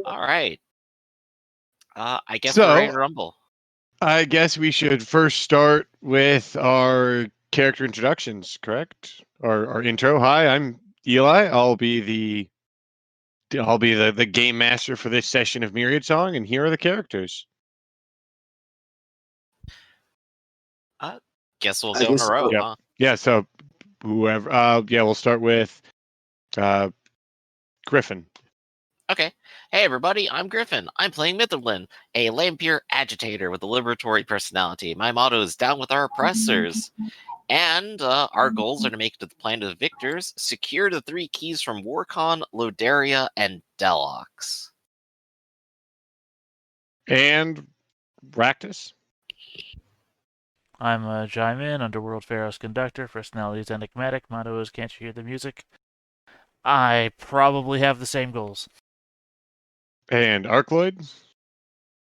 All right. I guess So- we're ready to rumble. I guess we should first start with our character introductions, correct? Our intro. Hi, I'm Eli. I'll be the game master for this session of Myriad Song, and here are the characters. Guess we'll go in a row, Yep. huh? Yeah, so whoever we'll start with Griffin. Okay. Hey, everybody, I'm Griffin. I'm playing Mitherlin, a Lampier agitator with a liberatory personality. My motto is down with our oppressors. And our goals are to make it to the planet of the victors, secure the 3 keys from Warcon, Lodaria, and Delox. And Raktus. I'm Jaimin, Underworld Pharaoh's conductor. Personality is enigmatic. Motto is can't you hear the music? I probably have the same goals. And Arcloid.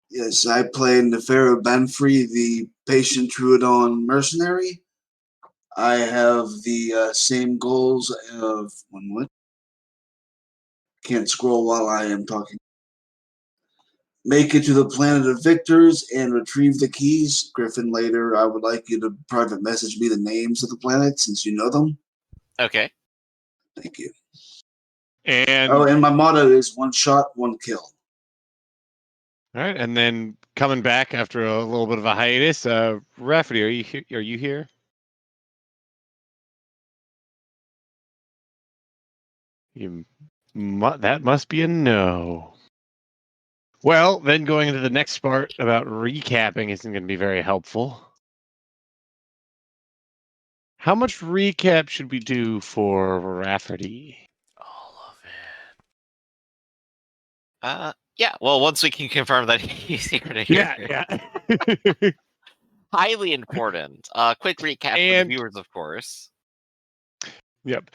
Yes, I play Nefera Banfrey, the patient Truodon mercenary. I have the same goals of what? Can't scroll while I am talking. Make it to the planet of victors and retrieve the keys. Griffin, later I would like you to private message me the names of the planets since you know them. Okay. Thank you. And and my motto is 1 shot, 1 kill. All right, and then coming back after a little bit of a hiatus, Rafferty, are you here? That must be a no. Well, then going into the next part about recapping isn't going to be very helpful. How much recap should we do for Rafferty? All of it. Yeah, well, once we can confirm that he's here to hear. Yeah. Highly important. Quick recap for the viewers, of course. Yep.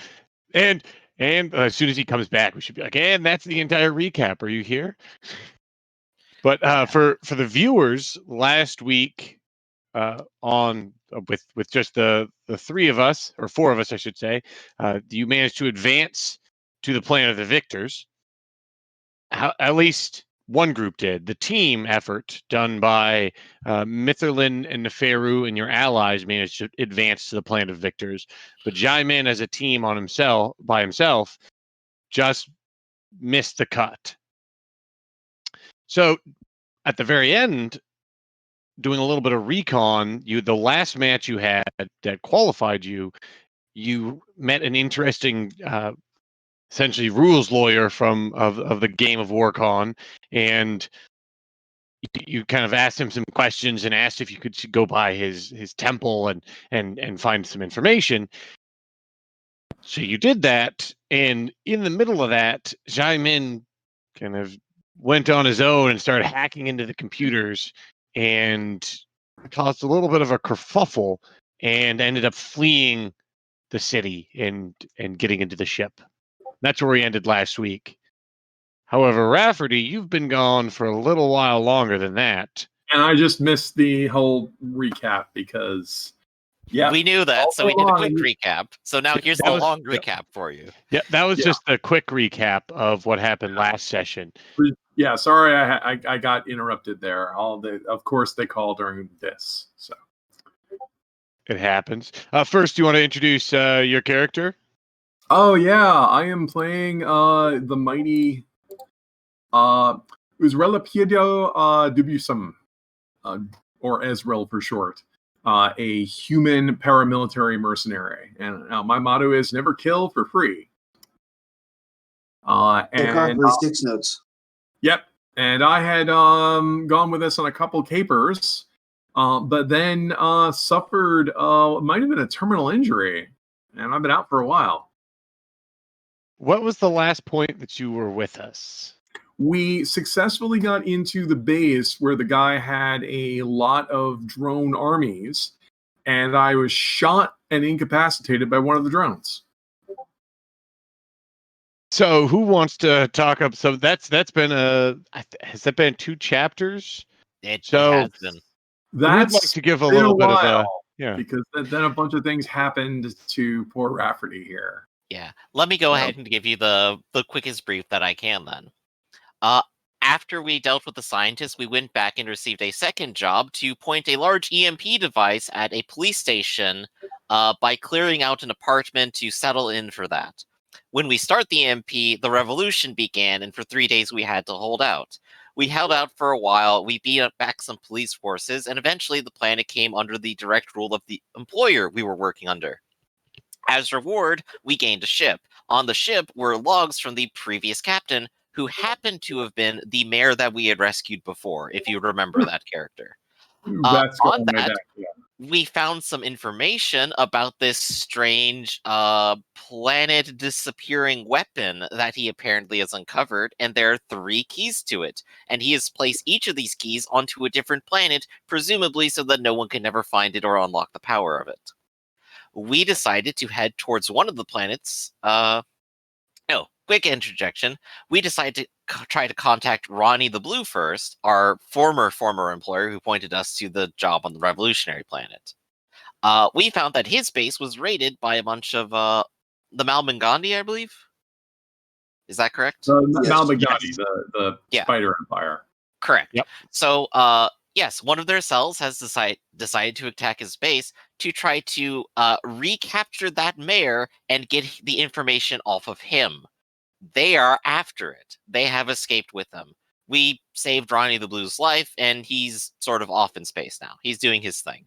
And as soon as he comes back, we should be like, and that's the entire recap. Are you here? But for the viewers, last week with just the 3 of us, or 4 of us, I should say, you managed to advance to the planet of the victors. At least one group did. The team effort done by Mitherlin and Neferu and your allies managed to advance to the planet of victors. But Jaimin as a team by himself just missed the cut. So at the very end, doing a little bit of recon, the last match you had that qualified you met an interesting essentially rules lawyer of the game of Warcon, and you kind of asked him some questions and asked if you could go by his temple and find some information. So you did that, and in the middle of that, Jaimin kind of went on his own and started hacking into the computers and caused a little bit of a kerfuffle and ended up fleeing the city and getting into the ship. That's where we ended last week. However, Rafferty, you've been gone for a little while longer than that. And I just missed the whole recap because we knew that, so we did a quick recap. So now here's the long recap for you. Yeah, that was just a quick recap of what happened last session. Yeah, sorry I got interrupted there. Of course they call during this, so it happens. First, do you want to introduce your character? Oh yeah, I am playing the mighty Uzrelapiedo Dubusum, or Ezril for short. A human paramilitary mercenary, and my motto is never kill for free. And 6 notes. Yep, and I had gone with this on a couple capers, but then suffered might have been a terminal injury, and I've been out for a while. What was the last point that you were with us? We successfully got into the base where the guy had a lot of drone armies, and I was shot and incapacitated by one of the drones. So who wants to talk up? So that's been has that been 2 chapters? It has been. I'd like to give a little bit of because then a bunch of things happened to poor Rafferty here. Yeah, let me go ahead and give you the quickest brief that I can then. after we dealt with the scientists, we went back and received a second job to point a large EMP device at a police station by clearing out an apartment to settle in for that. When we start the EMP, the revolution began, and for 3 days we had to hold out. We held out for a while, we beat back some police forces, and eventually the planet came under the direct rule of the employer we were working under. As reward, we gained a ship. On the ship were logs from the previous captain, who happened to have been the mayor that we had rescued before, if you remember that character. That's On going way that, back. Yeah. we found some information about this strange planet disappearing weapon that he apparently has uncovered, and there are 3 keys to it. And he has placed each of these keys onto a different planet, presumably so that no one can never find it or unlock the power of it. We decided to head towards one of the planets. Quick interjection. We decided to try to contact Ronnie the Blue first, our former employer who pointed us to the job on the revolutionary planet. We found that his base was raided by a bunch of the Malmangandi, I believe. Is that correct? Yes. Malmagani, the Yeah. Spider Empire. Correct. Yep. So, yes, one of their cells has decided to attack his base to try to recapture that mayor and get the information off of him. They are after it. They have escaped with them. We saved Ronnie the Blue's life, and he's sort of off in space now. He's doing his thing.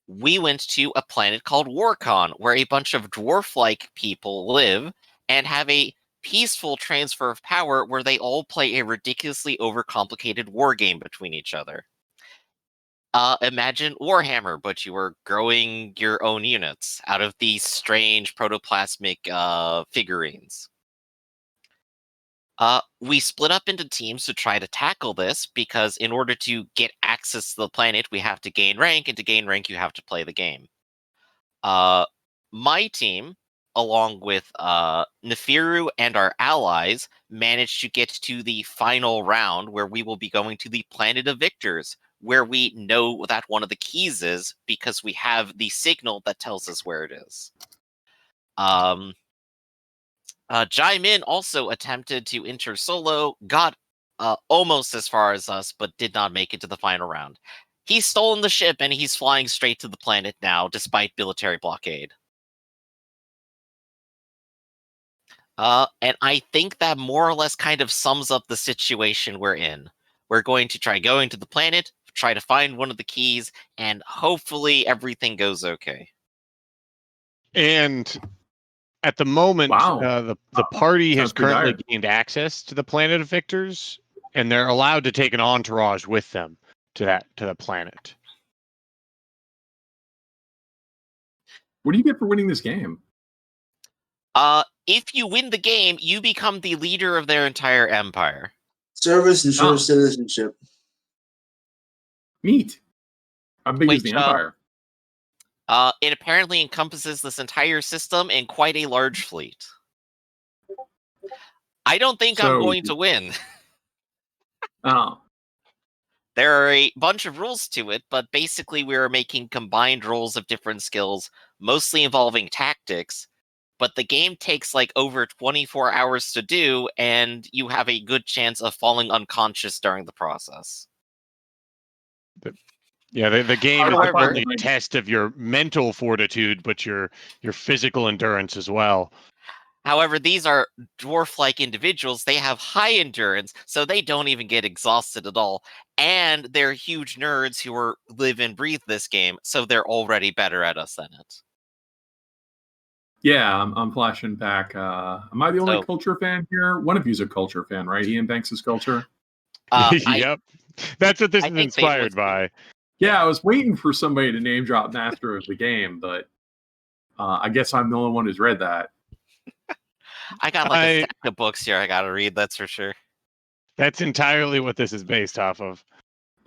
We went to a planet called Warcon, where a bunch of dwarf-like people live and have a peaceful transfer of power where they all play a ridiculously overcomplicated war game between each other. Imagine Warhammer, but you are growing your own units out of these strange protoplasmic figurines. We split up into teams to try to tackle this, because in order to get access to the planet, we have to gain rank, and to gain rank, you have to play the game. My team, along with Nefiru and our allies, managed to get to the final round, where we will be going to the Planet of Victors, where we know that one of the keys is, because we have the signal that tells us where it is. Jai Min also attempted to enter solo, got almost as far as us, but did not make it to the final round. He's stolen the ship, and he's flying straight to the planet now, despite military blockade. And I think that more or less kind of sums up the situation we're in. We're going to try going to the planet, try to find one of the keys, and hopefully everything goes okay. And at the moment, Wow. the party has Sounds pretty currently dire. gained access to the Planet of Victors, and they're allowed to take an entourage with them to the planet. What do you get for winning this game? If you win the game, you become the leader of their entire empire. Service ensures Oh. citizenship. Neat. How big is Which, the Empire? It apparently encompasses this entire system and quite a large fleet. I don't think I'm So- going to win. Oh. There are a bunch of rules to it, but basically we are making combined rolls of different skills, mostly involving tactics. But the game takes like over 24 hours to do, and you have a good chance of falling unconscious during the process. Yeah, the game is However- not only a test of your mental fortitude, but your physical endurance as well. However, these are dwarf-like individuals. They have high endurance, so they don't even get exhausted at all. And they're huge nerds who live and breathe this game, so they're already better at us than it. Yeah, I'm flashing back. Am I the only So- culture fan here? One of you's a culture fan, right? Ian Banks is culture. Yep, that's what this I is think they inspired would- by. Yeah, I was waiting for somebody to name drop Master of the Game, but I guess I'm the only one who's read that. I got like a stack of books here I gotta read, that's for sure. That's entirely what this is based off of.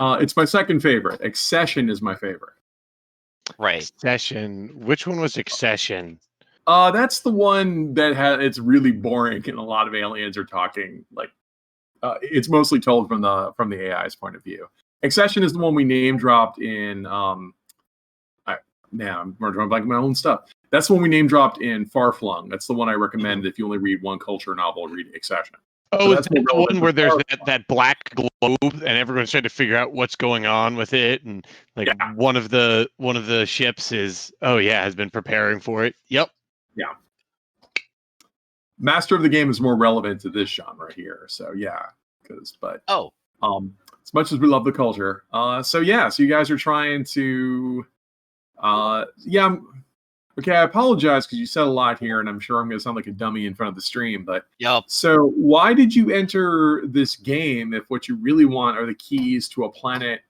It's my second favorite. Accession is my favorite. Right. Accession. Which one was Accession? That's the one that it's really boring, and a lot of aliens are talking. Like, it's mostly told from the AI's point of view. Accession is the one we name dropped in. I'm drawing blank my own stuff. That's the one we name dropped in Farflung. That's the one I recommend if you only read one culture novel. Read Accession. Oh, is that's that more the relevant one to where there's Star that black globe and everyone's trying to figure out what's going on with it, and like Yeah. one of the ships is has been preparing for it. Yep. Yeah. Master of the Game is more relevant to this genre here. So yeah, as much as we love the culture, so you guys are trying to, okay. I apologize because you said a lot here, and I'm sure I'm going to sound like a dummy in front of the stream. But so why did you enter this game if what you really want are the keys to a planet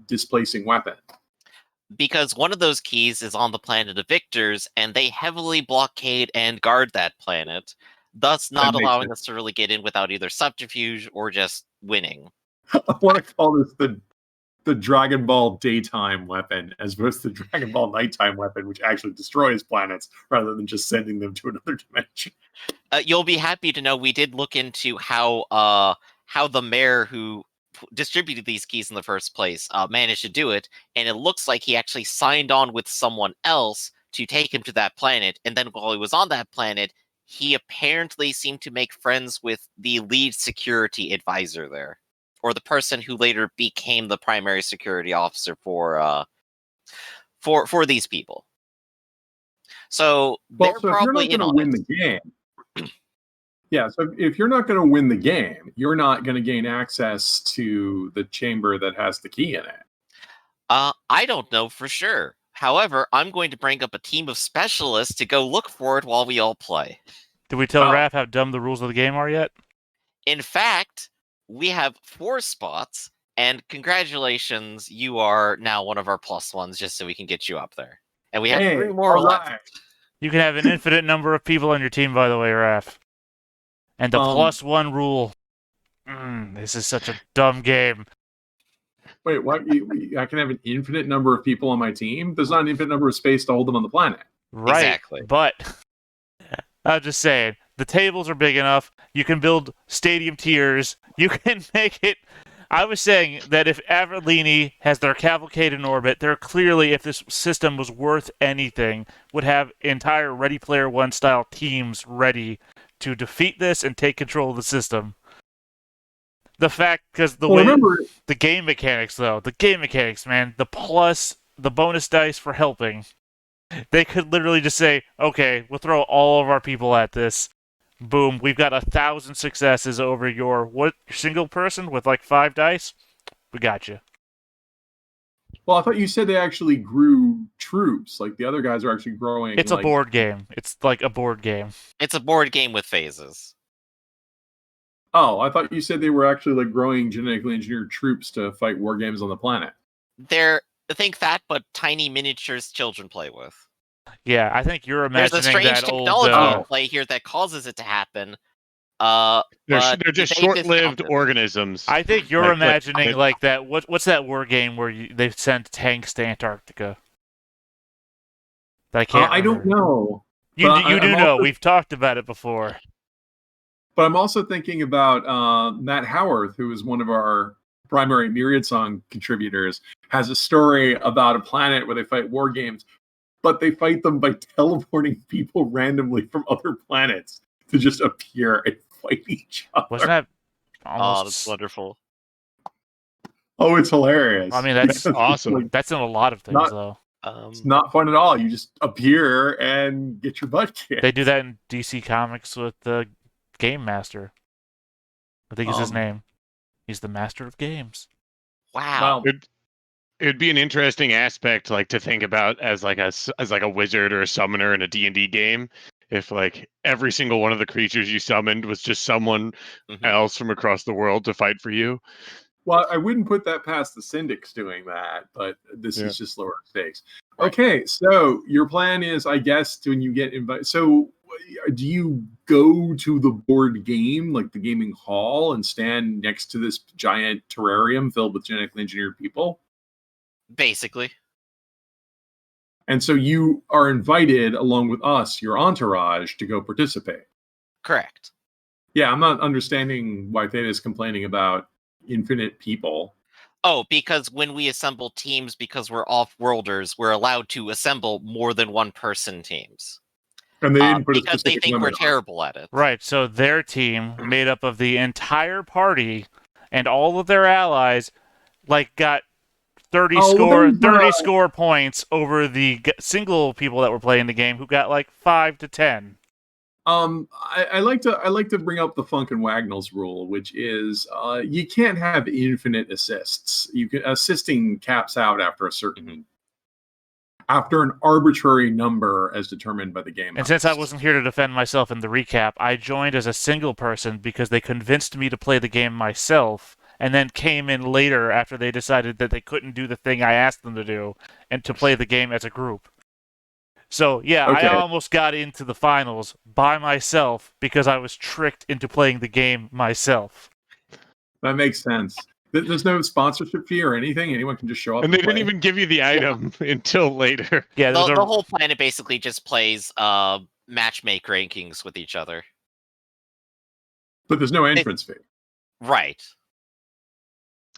displacing weapon? Because one of those keys is on the planet of victors, and they heavily blockade and guard that planet, thus not allowing us to really get in without either subterfuge or just winning. I want to call this the Dragon Ball daytime weapon as opposed to the Dragon Ball nighttime weapon, which actually destroys planets rather than just sending them to another dimension. You'll be happy to know we did look into how the mayor who distributed these keys in the first place managed to do it, and it looks like he actually signed on with someone else to take him to that planet, and then while he was on that planet, he apparently seemed to make friends with the lead security advisor there, or the person who later became the primary security officer for these people. So they're so probably if you're not going to win the game, so if you're not going to win the game, you're not going to gain access to the chamber that has the key in it. I don't know for sure. However, I'm going to bring up a team of specialists to go look for it while we all play. Did we tell Raph how dumb the rules of the game are yet? In fact, we have 4 spots, and congratulations, you are now one of our +1s just so we can get you up there. And we have 3 more left. Right. You can have an infinite number of people on your team, by the way, Raph. And the +1 rule. This is such a dumb game. Wait, what? I can have an infinite number of people on my team? There's not an infinite number of space to hold them on the planet. Right. Exactly. But I'm just saying, the tables are big enough. You can build stadium tiers. You can make it. I was saying that if Avellini has their cavalcade in orbit, they're clearly, if this system was worth anything, would have entire Ready Player One style teams ready to defeat this and take control of the system. The fact, because the game mechanics, man, the bonus dice for helping, they could literally just say, okay, we'll throw all of our people at this. Boom, we've got 1,000 successes over your single person with like 5 dice. We got you. Well, I thought you said they actually grew troops. Like the other guys are actually growing. It's a board game. It's like a board game. It's a board game with phases. Oh, I thought you said they were actually like growing genetically engineered troops to fight war games on the planet. Think that, but tiny miniatures children play with. Yeah, I think you're imagining There's a strange that technology in play here that causes it to happen. They're just short-lived organisms. I think you're imagining like that. What's that war game where they send tanks to Antarctica? That I can't. I don't know. You do know. We've talked about it before. But I'm also thinking about Matt Howarth, who is one of our primary Myriad song contributors, has a story about a planet where they fight war games, but they fight them by teleporting people randomly from other planets to just appear and fight each other. Wasn't that almost... Oh, that's wonderful. Oh, it's hilarious. I mean, that's awesome. Like, that's in a lot of things, though. It's not fun at all. You just appear and get your butt kicked. They do that in DC Comics with the Game Master. I think is his name. He's the master of games. Wow. It'd be an interesting aspect, like to think about as like a wizard or a summoner in a D&D game. If like every single one of the creatures you summoned was just someone else from across the world to fight for you. Well, I wouldn't put that past the Syndics doing that, but this is just lower stakes. Okay, so your plan is, I guess, when you get invited. So, do you go to the board game, like the gaming hall, and stand next to this giant terrarium filled with genetically engineered people? Basically. And so you are invited, along with us, your entourage, to go participate. Correct. Yeah, I'm not understanding why Theta is complaining about infinite people. Oh, because when we assemble teams, because we're off-worlders, we're allowed to assemble more than one-person teams. And they didn't put a because they specific think we're limit on it. terrible at it. Right, so their team, made up of the entire party and all of their allies, like got 30 score points over the single people that were playing the game who got like 5 to 10. I like to bring up the Funk and Wagnalls rule, which is you can't have infinite assists. Assisting caps out after a certain after an arbitrary number as determined by the game. And since I wasn't here to defend myself in the recap, I joined as a single person because they convinced me to play the game myself, and then came in later after they decided that they couldn't do the thing I asked them to do, and to play the game as a group. So, yeah, Okay. I almost got into the finals by myself because I was tricked into playing the game myself. That makes sense. There's no sponsorship fee or anything. Anyone can just show up. And they play. didn't even give you the item until later. Yeah, The whole planet basically just plays matchmake rankings with each other. But there's no entrance fee. Right.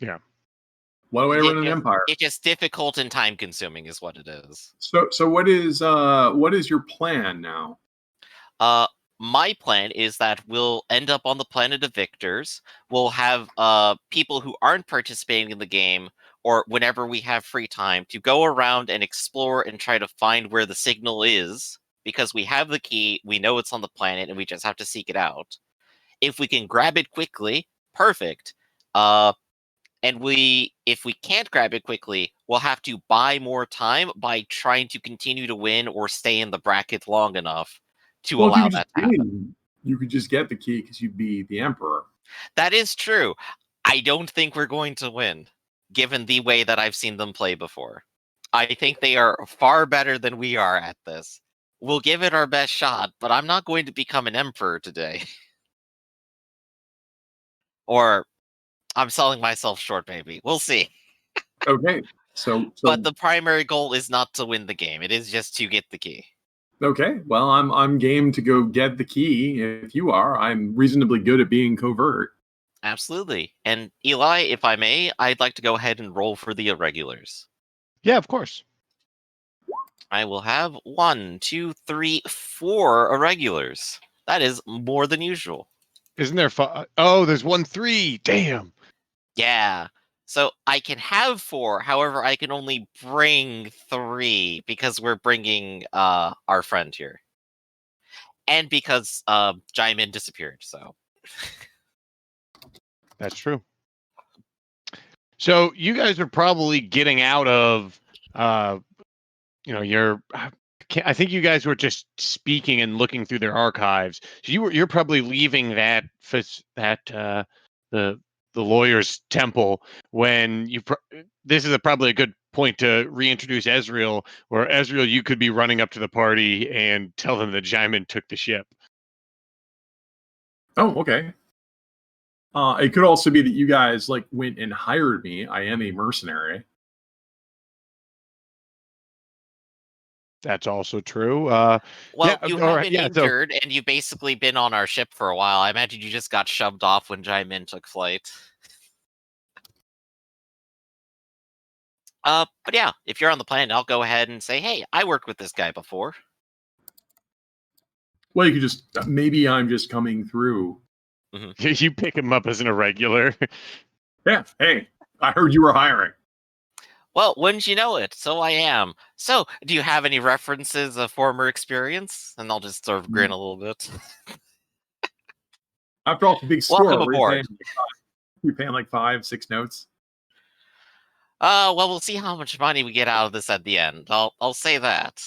Yeah. What way to run an empire? It's just difficult and time consuming is what it is. So what is your plan now? My plan is that we'll end up on the planet of victors. We'll have people who aren't participating in the game, or whenever we have free time, to go around and explore and try to find where the signal is, because we have the key, we know it's on the planet, and we just have to seek it out. If we can grab it quickly, perfect. And if we can't grab it quickly, we'll have to buy more time by trying to continue to win or stay in the bracket long enough to allow that to happen. You could just get the key because you'd be the emperor. That is true. I don't think we're going to win, given the way that I've seen them play before. I think they are far better than we are at this. We'll give it our best shot, but I'm not going to become an emperor today. Or I'm selling myself short, maybe. We'll see. Okay. So But the primary goal is not to win the game. It is just to get the key. Okay. Well, I'm game to go get the key. If you are, I'm reasonably good at being covert. Absolutely. And Eli, if I may, I'd like to go ahead and roll for the irregulars. Yeah, of course. I will have 1, 2, 3, 4 irregulars. That is more than usual. Isn't there Oh, there's 1 3. Damn. Yeah. So I can have 4, however, I can only bring 3 because we're bringing our friend here. And because Jaimin disappeared, so. That's true. So you guys are probably getting out of, your. I think you guys were just speaking and looking through their archives. So you're probably leaving the lawyer's temple when this is probably a good point to reintroduce Ezril, where Ezril, you could be running up to the party and tell them that Jaimin took the ship. Oh, okay. It could also be that you guys went and hired me. I am a mercenary. That's also true. Well, yeah, you have been injured, and you've basically been on our ship for a while. I imagine you just got shoved off when Jaimin took flight. But yeah, if you're on the planet, I'll go ahead and say, hey, I worked with this guy before. Well, you could just, maybe I'm just coming through. You pick him up as an irregular. Yeah, hey, I heard you were hiring. Well, wouldn't you know it? So I am. So, do you have any references of former experience? And I'll just sort of grin a little bit. After all, it's a big store. Welcome aboard. You're paying like 5, 6 notes. Well, we'll see how much money we get out of this at the end. I'll say that.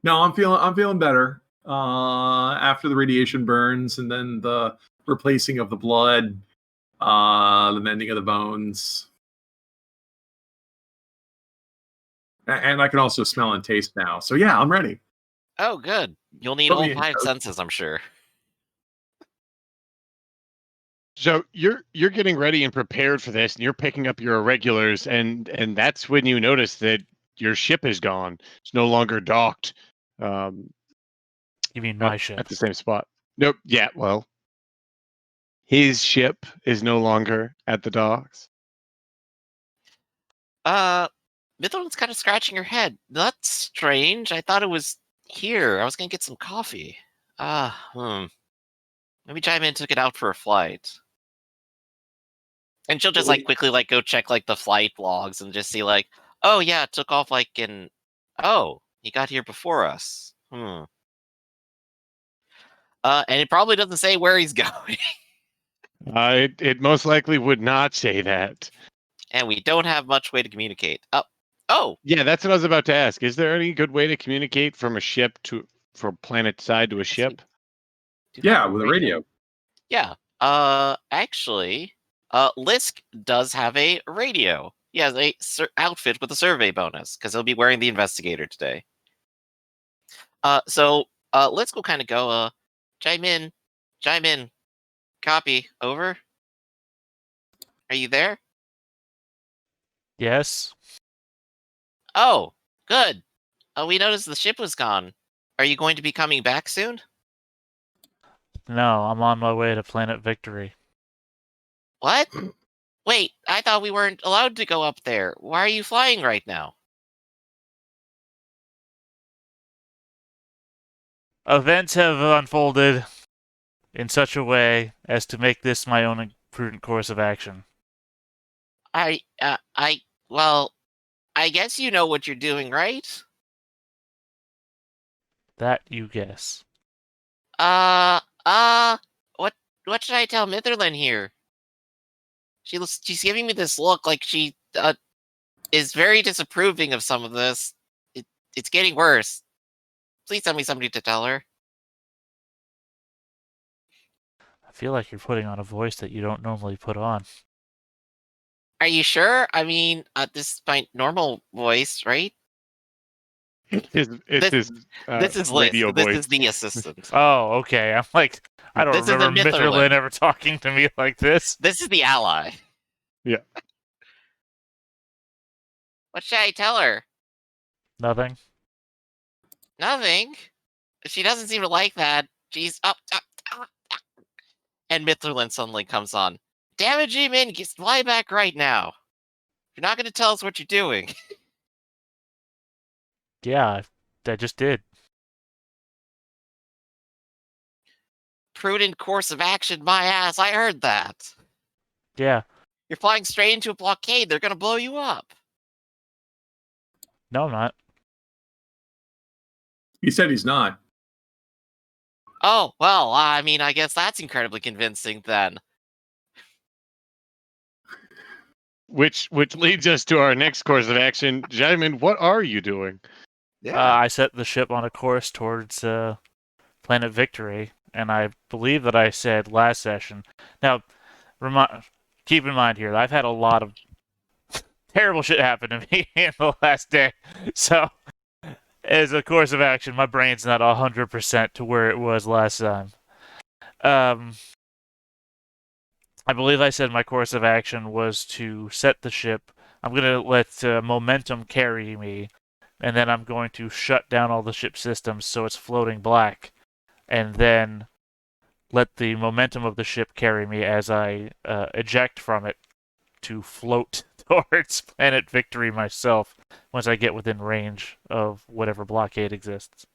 No, I'm feeling better. After the radiation burns, and then the replacing of the blood, the mending of the bones, and I can also smell and taste now. So yeah, I'm ready. Oh, good. You'll need all 5 senses, I'm sure. So you're getting ready and prepared for this, and you're picking up your irregulars, and that's when you notice that your ship is gone. It's no longer docked. You mean my ship? At the same spot. Nope. Yeah, well, his ship is no longer at the docks. Midland's kind of scratching her head. That's strange. I thought it was here. I was gonna get some coffee. Maybe Jaimin took it out for a flight. And she'll just quickly go check the flight logs and just see oh yeah, it took off oh, he got here before us. And it probably doesn't say where he's going. It most likely would not say that. And we don't have much way to communicate. Oh, Yeah, that's what I was about to ask. Is there any good way to communicate from a ship from planet side to a ship? Yeah, with a radio. Yeah. Actually, Lisk does have a radio. He has a outfit with a survey bonus because he'll be wearing the investigator today. So Lisk will kind of go. Chime in, copy, over. Are you there? Yes. Oh, good. We noticed the ship was gone. Are you going to be coming back soon? No, I'm on my way to Planet Victory. What? Wait, I thought we weren't allowed to go up there. Why are you flying right now? Events have unfolded in such a way as to make this my own prudent course of action. Well, I guess you know what you're doing, right? That you guess. What should I tell Mitherlin here? She's giving me this look like she, is very disapproving of some of this. It's getting worse. Please tell me somebody to tell her. I feel like you're putting on a voice that you don't normally put on. Are you sure? I mean, this is my normal voice, right? This is radio voice. This is the assistant. Oh, okay. I'm like, I don't This is remember the Mitherlin. Mitherlin ever talking to me like this. This is the ally. Yeah. What should I tell her? Nothing. Nothing? She doesn't seem to like that. She's up. And Mitherlin suddenly comes on. Damn it, G-Min, fly back right now. You're not going to tell us what you're doing. Yeah, I just did. Prudent course of action, my ass. I heard that. Yeah. You're flying straight into a blockade. They're going to blow you up. No, I'm not. He said he's not. Oh, well, I mean, I guess that's incredibly convincing then. Which leads us to our next course of action. Jaimin, what are you doing? I set the ship on a course towards Planet Victory, and I believe that I said last session. Now, keep in mind here that I've had a lot of terrible shit happen to me in the last day. So, as a course of action, my brain's not 100% to where it was last time. I believe I said my course of action was to set the ship. I'm going to let momentum carry me, and then I'm going to shut down all the ship systems so it's floating black, and then let the momentum of the ship carry me as I eject from it to float towards Planet Victory myself once I get within range of whatever blockade exists.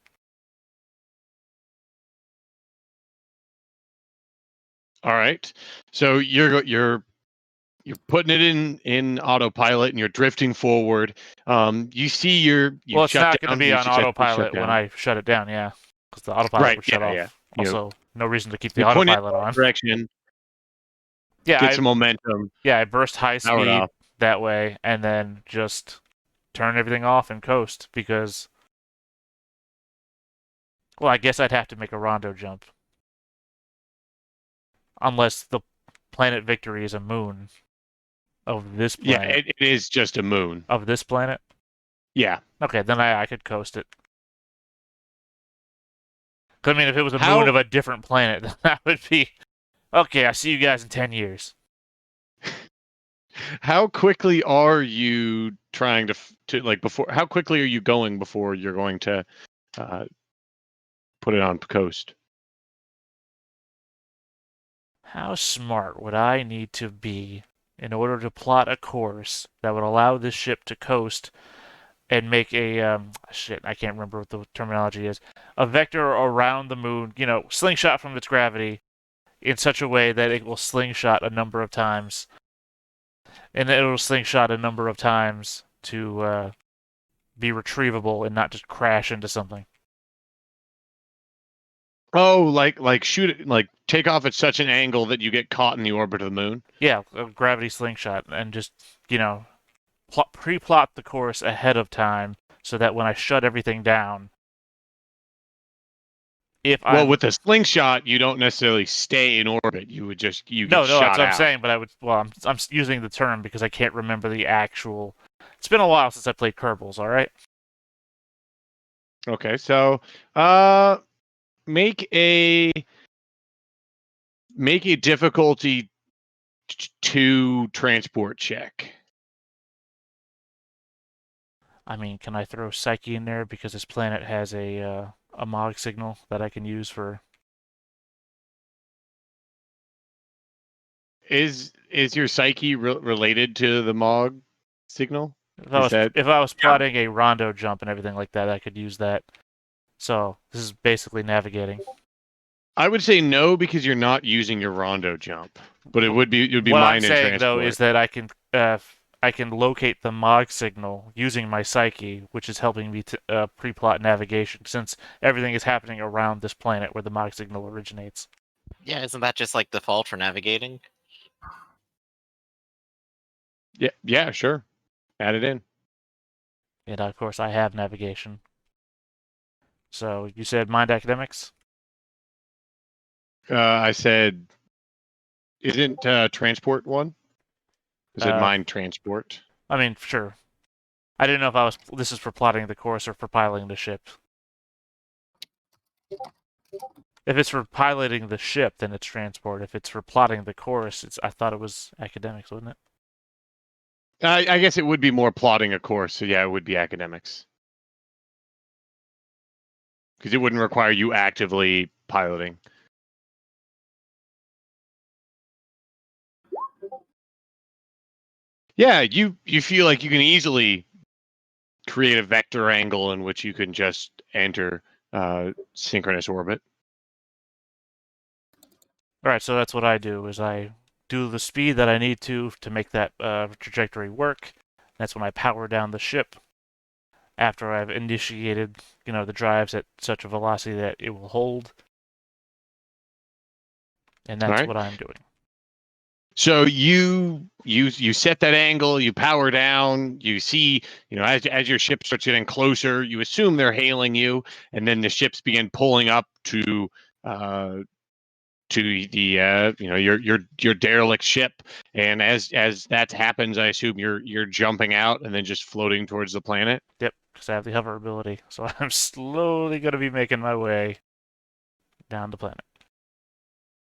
All right. So you're putting it in autopilot and you're drifting forward. You see Well, it's not going to be on successfully autopilot shut when down. I shut it down, yeah. Because the autopilot would shut off. Yeah. Also, no reason to keep the You point it autopilot on. direction, Yeah, get some momentum. Yeah, I burst high Power speed off. that way, and then just turn everything off and coast because, well, I guess I'd have to make a rondo jump. Unless the Planet Victory is a moon of this planet. Yeah, it is just a moon. Of this planet? Yeah. Okay, then I could coast it. 'Cause, I mean, if it was a moon of a different planet, then that would be, okay, I'll see you guys in 10 years. How quickly are you trying to like before? How quickly are you going before you're going to put it on coast? How smart would I need to be in order to plot a course that would allow this ship to coast and make a I can't remember what the terminology is, a vector around the moon, slingshot from its gravity in such a way that it will slingshot a number of times, and it will slingshot a number of times to be retrievable and not just crash into something. Oh, like shoot it, like take off at such an angle that you get caught in the orbit of the moon. Yeah, a gravity slingshot, and just pre-plot the course ahead of time so that when I shut everything down, with the slingshot, you don't necessarily stay in orbit. You would just get no, shot that's what out. I'm saying. But I would. Well, I'm using the term because I can't remember the actual. It's been a while since I played Kerbals. All right. Okay, so make a difficulty 2 transport check. I mean, can I throw Psyche in there because this planet has a Mog signal that I can use for? Is your Psyche related to the Mog signal? If I was plotting a rondo jump and everything like that, I could use that. So this is basically navigating. I would say no because you're not using your rondo jump, but it would be what mine I'm and saying transport. though is that I can locate the Mog signal using my Psyche, which is helping me to pre-plot navigation since everything is happening around this planet where the Mog signal originates. Yeah, isn't that just like default for navigating? Yeah, sure. Add it in. And of course, I have navigation. So you said mind academics? I said, isn't transport one? Is it mind transport? I mean, sure. I didn't know if this is for plotting the course or for piloting the ship. If it's for piloting the ship, then it's transport. If it's for plotting the course, I thought it was academics, wasn't it? I guess it would be more plotting a course. So yeah, it would be academics. Because it wouldn't require you actively piloting. Yeah, you feel like you can easily create a vector angle in which you can just enter synchronous orbit. All right, so that's what I do. Is I do the speed that I need to make that trajectory work. That's when I power down the ship after I've initiated, the drives at such a velocity that it will hold. And that's what I'm doing. So you set that angle, you power down, you see, as your ship starts getting closer, you assume they're hailing you, and then the ships begin pulling up to the your derelict ship, and as that happens, I assume you're jumping out and then just floating towards the planet. Yep, because I have the hover ability, so I'm slowly going to be making my way down the planet.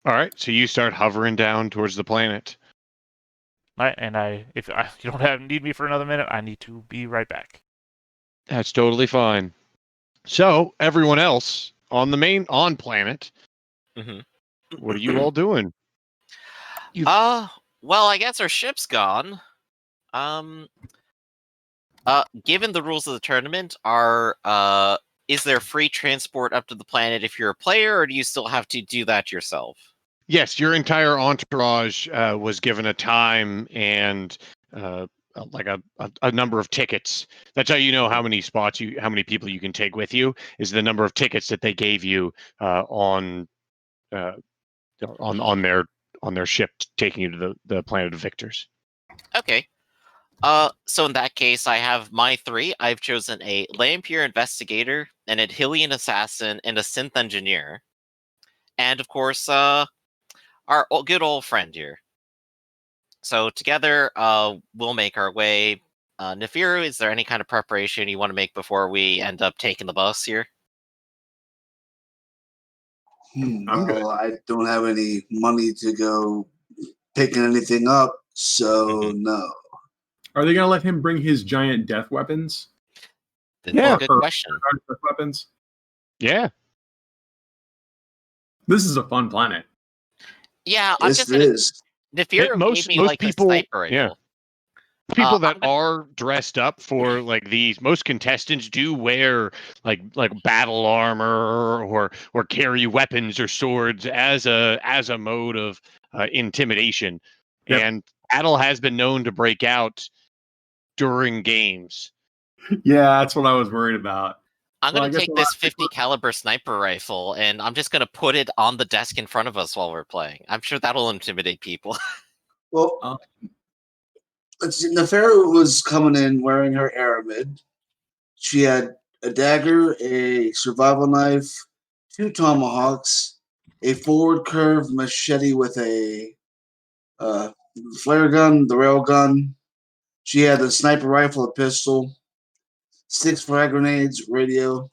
All right, so you start hovering down towards the planet. All right, and if you don't need me for another minute, I need to be right back. That's totally fine. So everyone else on the planet, what are you all doing? Well, I guess our ship's gone. Given the rules of the tournament, is there free transport up to the planet if you're a player, or do you still have to do that yourself? Yes, your entire entourage was given a time and like a number of tickets. That's how you know how many people you can take with you is the number of tickets that they gave you on their ship taking you to the planet of victors. Okay. So in that case, I have my 3. I've chosen a Lampier investigator, an Adhilian assassin, and a synth engineer. And of course, our good old friend here. So together, we'll make our way. Nefiru, is there any kind of preparation you want to make before we end up taking the bus here? I'm good. I don't have any money to go picking anything up, so no. Are they going to let him bring his giant death weapons? That's a good question. Death weapons? Yeah. This is a fun planet. Yeah, Yes, it is. Nefiro most gave me like people, a sniper rifle. yeah. People that I'm gonna- are dressed up for like these, most contestants do wear like battle armor or carry weapons or swords as a mode of intimidation. Yep. And battle has been known to break out during games. Yeah, that's what I was worried about. I'm Well, I gonna guess take we'll this have to 50 caliber sniper rifle and I'm just gonna put it on the desk in front of us while we're playing. I'm sure that'll intimidate people. Well, let's see. Nefera was coming in wearing her aramid. She had a dagger, a survival knife, 2 tomahawks, a forward curve machete with a flare gun, the rail gun. She had a sniper rifle, a pistol, 6 frag grenades, radio,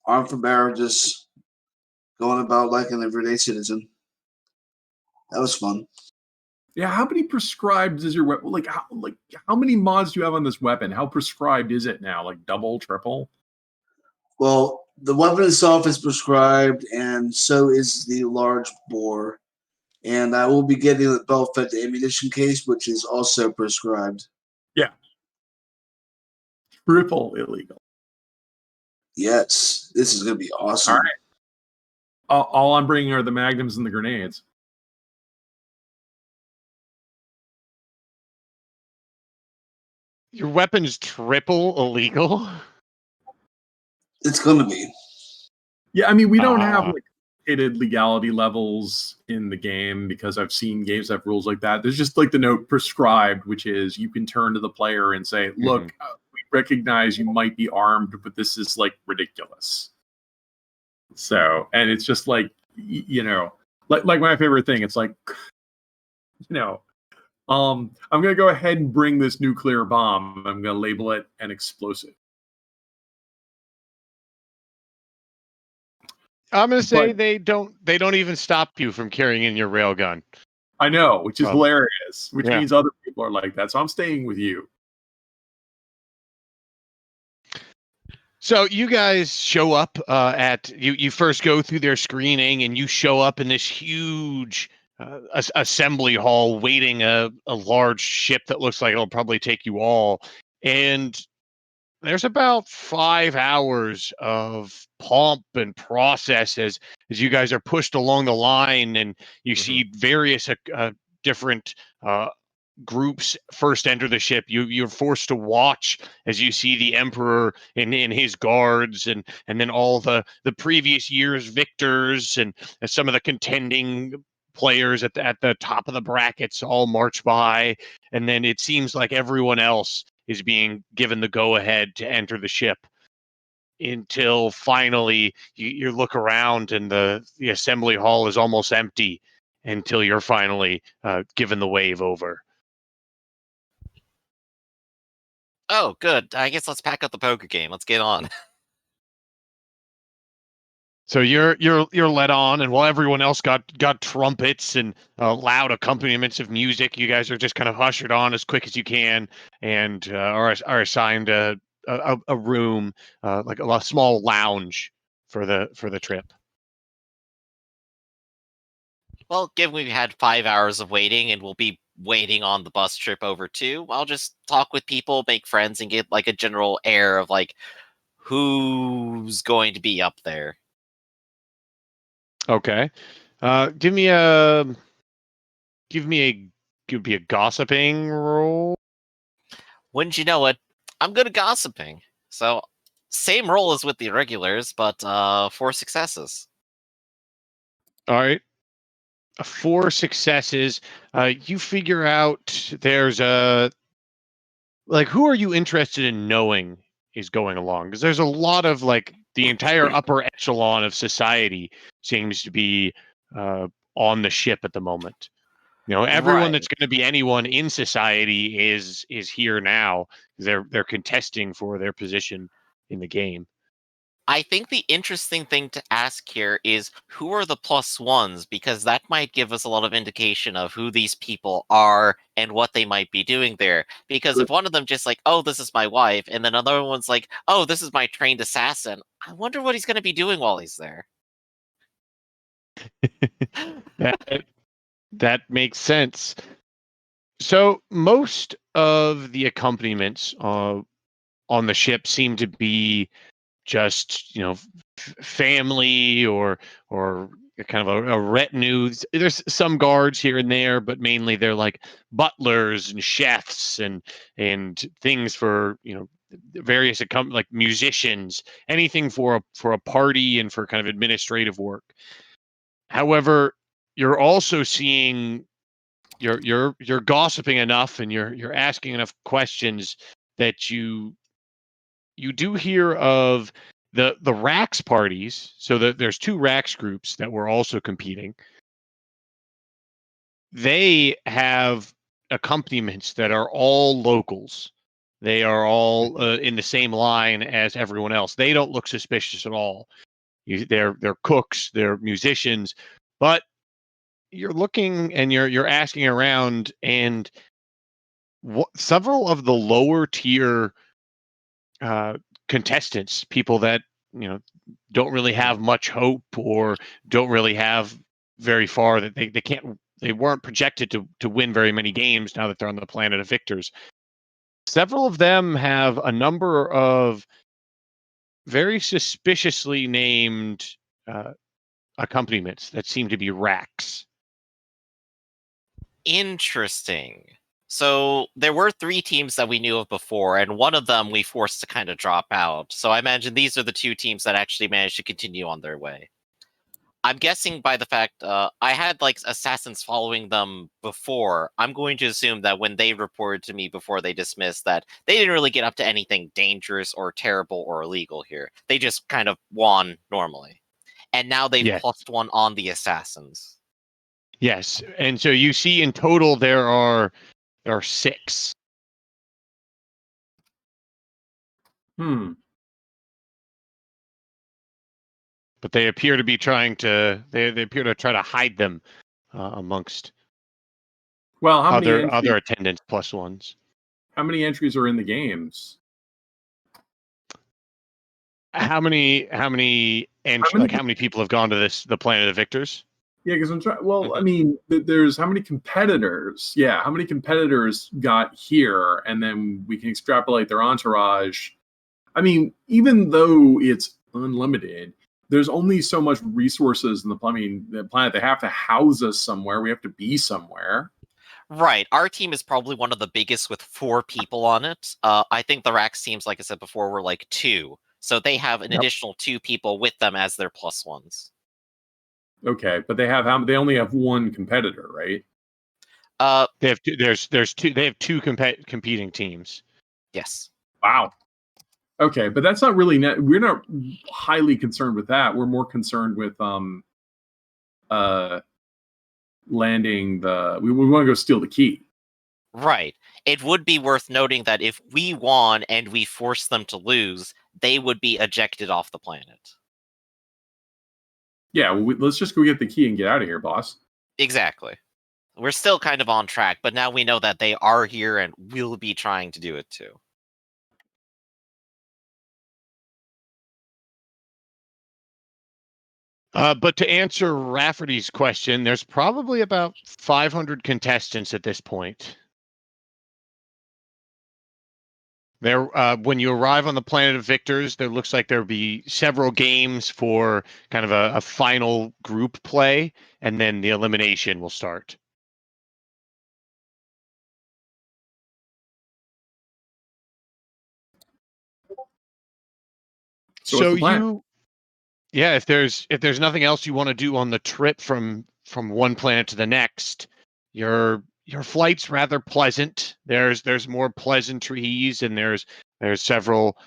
armed for bearer, just going about like an everyday citizen. That was fun. Yeah, how many prescribed is your weapon? Like how many mods do you have on this weapon? How prescribed is it now? Like double, triple? Well, the weapon itself is prescribed, and so is the large bore. And I will be getting the belt fed ammunition case, which is also prescribed. Yeah. Triple illegal. Yes, this is going to be awesome. All right. All I'm bringing are the magnums and the grenades. Your weapon's triple illegal? It's going to be. Yeah, I mean, we don't have like stated legality levels in the game because I've seen games that have rules like that. There's just like the note prescribed, which is you can turn to the player and say, look, we recognize you might be armed, but this is like ridiculous. So, and it's just like, like my favorite thing. It's like, I'm going to go ahead and bring this nuclear bomb. I'm going to label it an explosive. I'm gonna say they don't even stop you from carrying in your railgun. I know, which is hilarious, which yeah. means other people are like that. So I'm staying with you. So you guys show up at you first go through their screening and you show up in this huge assembly hall waiting a large ship that looks like it'll probably take you all. And there's about 5 hours of pomp and process as you guys are pushed along the line, and you see various different groups first enter the ship. You're forced to watch as you see the emperor and his guards, and then all the previous year's victors and some of the contending players at the top of the brackets all march by, and then it seems like everyone else is being given the go-ahead to enter the ship until finally you look around and the assembly hall is almost empty until you're finally given the wave over. Oh, good. I guess let's pack up the poker game. Let's get on. So you're led on, and while everyone else got trumpets and loud accompaniments of music, you guys are just kind of ushered on as quick as you can, and are assigned a room, like a small lounge for the trip. Well, given we've had 5 hours of waiting and we'll be waiting on the bus trip over too, I'll just talk with people, make friends, and get like a general air of like who's going to be up there. Okay, give me a gossiping roll. Wouldn't you know it? I'm good at gossiping. So, same role as with the irregulars, but 4 successes. All right. 4 successes. You figure out there's who are you interested in knowing is going along? Because there's a lot of the entire upper echelon of society seems to be on the ship at the moment. Everyone that's going to be anyone in society is here now. They're contesting for their position in the game. I think the interesting thing to ask here is who are the +1s, because that might give us a lot of indication of who these people are and what they might be doing there. Because if one of them just like, oh, this is my wife, and then another one's like, oh, this is my trained assassin, I wonder what he's going to be doing while he's there. That makes sense. So most of the accompaniments on the ship seem to be just family or kind of a retinue. There's some guards here and there, but mainly they're like butlers and chefs and things for various like musicians, anything for a party and for kind of administrative work. However, you're also seeing you're gossiping enough and you're asking enough questions that you do hear of the Rax parties. So there's two Rax groups that were also competing. They have accompaniments that are all locals. They are all in the same line as everyone else. They don't look suspicious at all. They're cooks, they're musicians, but you're looking and you're asking around, and several of the lower tier uh, contestants, people that don't really have much hope or don't really have very far, that they weren't projected to win very many games now that they're on the planet of victors. Several of them have a number of very suspiciously named uh, accompaniments that seem to be racks. Interesting. So there were 3 teams that we knew of before, and one of them we forced to kind of drop out. So I imagine these are the 2 teams that actually managed to continue on their way. I'm guessing by the fact I had like assassins following them before. I'm going to assume that when they reported to me before they dismissed, that they didn't really get up to anything dangerous or terrible or illegal here. They just kind of won normally. And now they've Yes. +1 on the assassins. Yes. And so you see in total there are 6. But they appear to be trying to they appear to try to hide them amongst Well, how many other attendants +1s. How many entries are in the games? How many people have gone to the Planet of Victors? Yeah, because I'm trying. Well, I mean, there's how many competitors? Yeah, how many competitors got here, and then we can extrapolate their entourage. I mean, even though it's unlimited, there's only so much resources in the planet. They have to house us somewhere. We have to be somewhere. Right. Our team is probably one of the biggest with 4 people on it. I think the Rax teams, like I said before, were like 2. So they have an additional 2 people with them as their +1s. Okay, but they only have one competitor, right? They have there's 2. They have 2 competing teams. Yes. Wow. Okay, but that's not really we're not highly concerned with that. We're more concerned with landing we want to go steal the key. Right. It would be worth noting that if we won and we forced them to lose, they would be ejected off the planet. Yeah, well, let's just go get the key and get out of here, boss. Exactly. We're still kind of on track, but now we know that they are here and will be trying to do it too. But to answer Rafferty's question, there's probably about 500 contestants at this point. There, when you arrive on the Planet of Victors, there looks like there'll be several games for kind of a final group play, and then the elimination will start. So if there's nothing else you want to do on the trip from one planet to the next, your flight's rather pleasant. There's more pleasantries, and there's several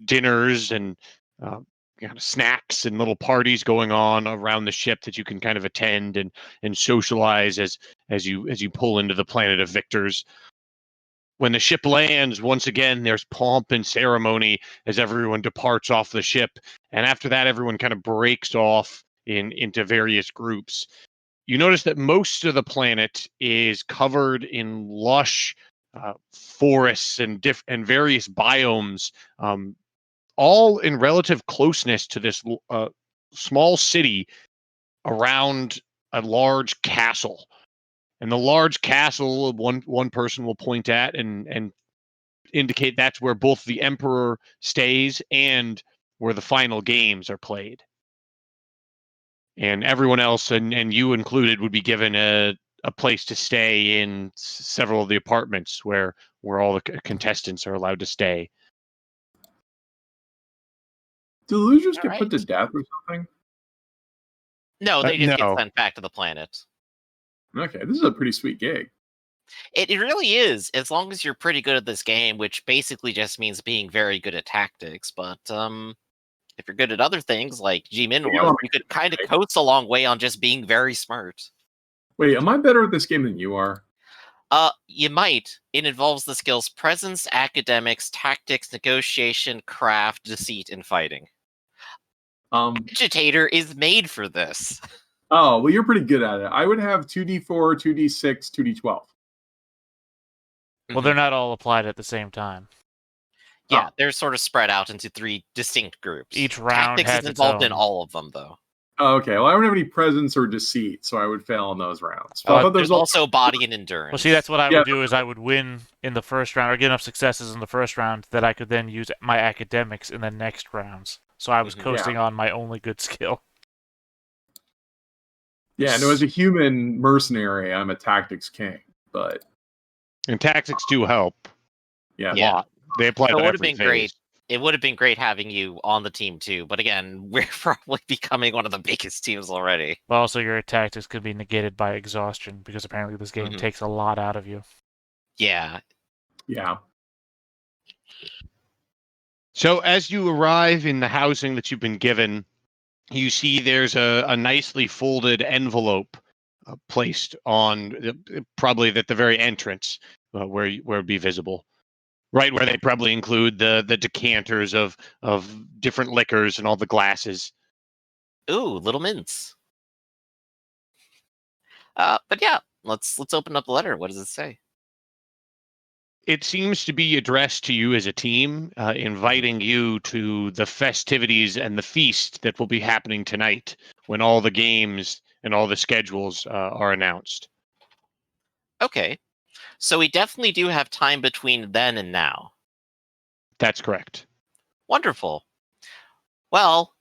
dinners and kind of snacks and little parties going on around the ship that you can kind of attend and socialize as you pull into the Planet of Victors. When the ship lands, once again, there's pomp and ceremony as everyone departs off the ship. And after that, everyone kind of breaks off into various groups. You notice that most of the planet is covered in lush forests and various biomes, all in relative closeness to this small city around a large castle. And the large castle, one person will point at and indicate that's where both the Emperor stays and where the final games are played. And everyone else, and you included, would be given a place to stay in several of the apartments where all the contestants are allowed to stay. Do losers All get put to right. death or something? No, they just get No. sent back to the planet. Okay, this is a pretty sweet gig. It really is, as long as you're pretty good at this game, which basically just means being very good at tactics. But if you're good at other things, like G-Min You was, want me you could to kind of say? coast a long way on just being very smart. Wait, am I better at this game than you are? You might. It involves the skills presence, academics, tactics, negotiation, craft, deceit, and fighting. Agitator is made for this. Oh, well, you're pretty good at it. I would have 2d4, 2d6, 2d12. Well, they're not all applied at the same time. Yeah, Oh. they're sort of spread out into 3 distinct groups. Each round Tactics has is its involved in own. all of them, though. Oh, okay, well, I don't have any presence or deceit, so I would fail in those rounds. But I thought there There's was also body and endurance. Well, see, that's what I Yeah. would do is I would win in the first round or get enough successes in the first round that I could then use my academics in the next rounds. So I was Mhm. coasting on my only good skill. Yeah, no, as a human mercenary, I'm a tactics king, but And tactics do help yeah. a Yeah. lot. They apply So to it would have every been phase. great. It would have been great having you on the team too. But again, we're probably becoming one of the biggest teams already. But also, your tactics could be negated by exhaustion because apparently this game Mhm. takes a lot out of you. Yeah. Yeah. So as you arrive in the housing that you've been given, you see there's a nicely folded envelope placed on probably at the very entrance where it'd be visible, right where they probably include the decanters of different liquors and all the glasses. Ooh, little mints. But yeah, let's open up the letter. What does it say? It seems to be addressed to you as a team, inviting you to the festivities and the feast that will be happening tonight when all the games and all the schedules are announced. Okay. So we definitely do have time between then and now. That's correct. Wonderful. Well,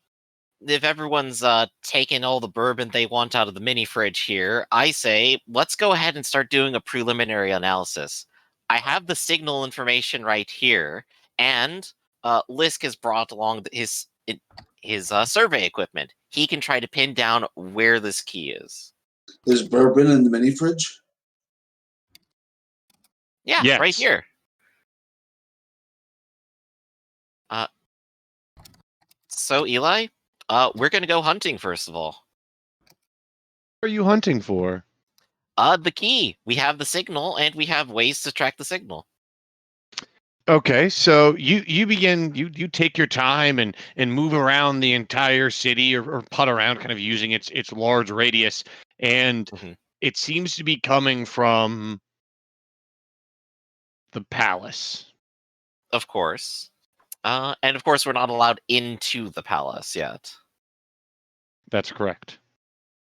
if everyone's taken all the bourbon they want out of the mini fridge here, I say let's go ahead and start doing a preliminary analysis. I have the signal information right here, and Lisk has brought along his survey equipment. He can try to pin down where this key is. There's bourbon in the mini fridge. Yeah, Yes. right here. So Eli, we're gonna go hunting first of all. What are you hunting for? The key. We have the signal, and we have ways to track the signal. Okay, so you begin you take your time and move around the entire city or putt around, kind of using its large radius, and Mhm. it seems to be coming from the palace. Of course. And of course, we're not allowed into the palace yet. That's correct.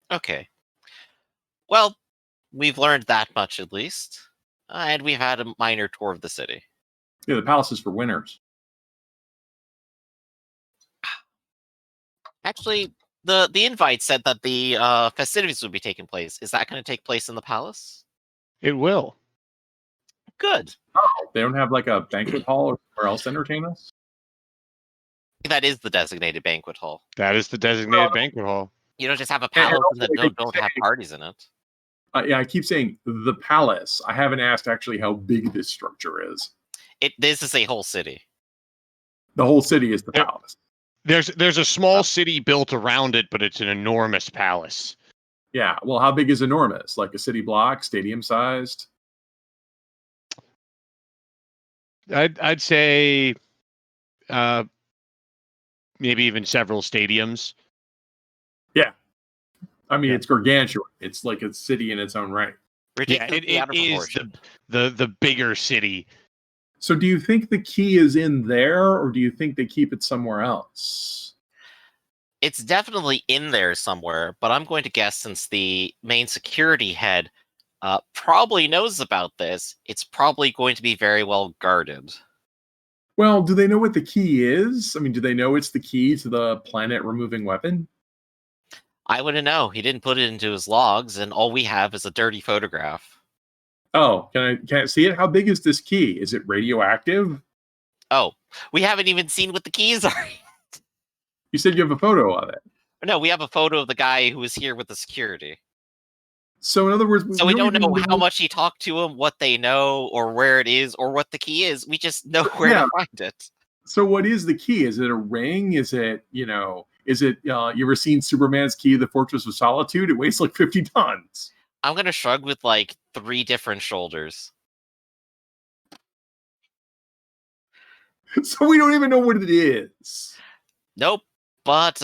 Okay. Well, we've learned that much at least. And we've had a minor tour of the city. Yeah, the palace is for winners. Actually, the invite said that the festivities would be taking place. Is that going to take place in the palace? It will. Good. They don't have like a banquet hall or somewhere else to entertain us? That is the designated banquet hall. That is the designated banquet hall. You don't just have a And palace also, and then like, don't have parties in it. Yeah, I keep saying the palace. I haven't asked actually how big this structure is. This is a whole city. The whole city is the Yeah. palace. There's a small city built around it, but it's an enormous palace. Yeah, well, how big is enormous? Like a city block, stadium sized? I'd say maybe even several stadiums. Yeah. I mean, Yeah. it's gargantuan. It's like a city in its own right. Yeah, Ridiculously out it of is proportion. the bigger city. So do you think the key is in there, or do you think they keep it somewhere else? It's definitely in there somewhere, but I'm going to guess since the main security head probably knows about this, it's probably going to be very well guarded. Well, do they know what the key is? I mean, do they know it's the key to the planet removing weapon? I wouldn't know. He didn't put it into his logs, and all we have is a dirty photograph. Oh, can I see it? How big is this key? Is it radioactive? Oh, we haven't even seen what the keys are. You said you have a photo of it. No, we have a photo of the guy who was here with the security. So in other words, So we don't even know how much he talked to him, what they know, or where it is, or what the key is. We just know where Yeah. to find it. So what is the key? Is it a ring? Is it, you ever seen Superman's key to the Fortress of Solitude? It weighs like 50 tons. I'm gonna shrug with like 3 different shoulders. So we don't even know what it is. Nope. But